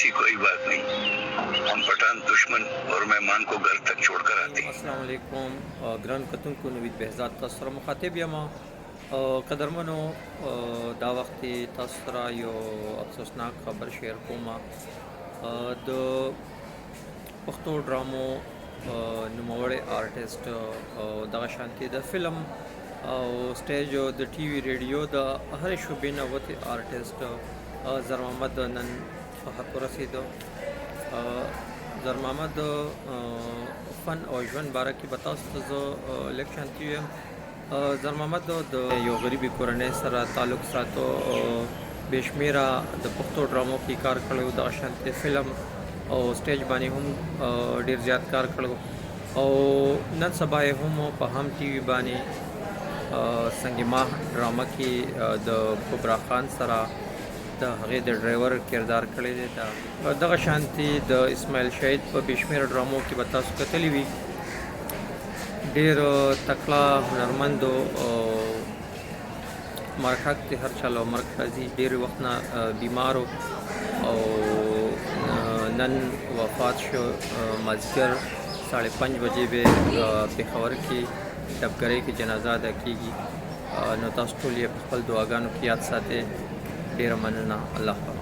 ऐसी कोई बात नहीं, हम पठान दुश्मन और मेहमान को घर तक छोड़ कर आते हैं. अस्सलाम वालेकुम ګران کتونکو نوید بهزاد تاسو سره مخاطب یم قدرمنو دا وخت تاسو سره یو افسوسناک خبر شیر کوم د پښتو ډرامو نوموړی آرټیسټ دغه شانتي د فلم او سټیج او د ټي وي ریډیو د هر شوبې نه وته آرټیسټ زر محمد نن په حق رسیدو زر محمد فن او ژوند باره کې به تاسو ته زه لږ شانتي ویم زر محمد د یو غریبي کورنۍ سره تعلق ساتو بې شمېره د پښتو ډرامو کې کار کړی و دغه شانتي فلم او سټیج باندې هم ډېر زیات کار کړی او نن سبا یې هم په هم ټي وي باندې سنگ ماه ډرامه کې د کبرا خان سره د هغې د ډرایور کردار کړی دی دغه شانتي د اسماعیل شهید په بې شمېره ډرامو کې به تاسو کتلی وي ډېر تکړه هنرمند مرکک دی هر چا له مرګ راځي ډېر وخت نه بیمارو او نن وفات شو مازدیګر 5:30 بجې به پېښور کې ډبګرۍ کې جنازه ادا کېږي نو تاسو ټول یې په خپل دعاګانو کې یاد ساتئ ډېره مننه الله حافظ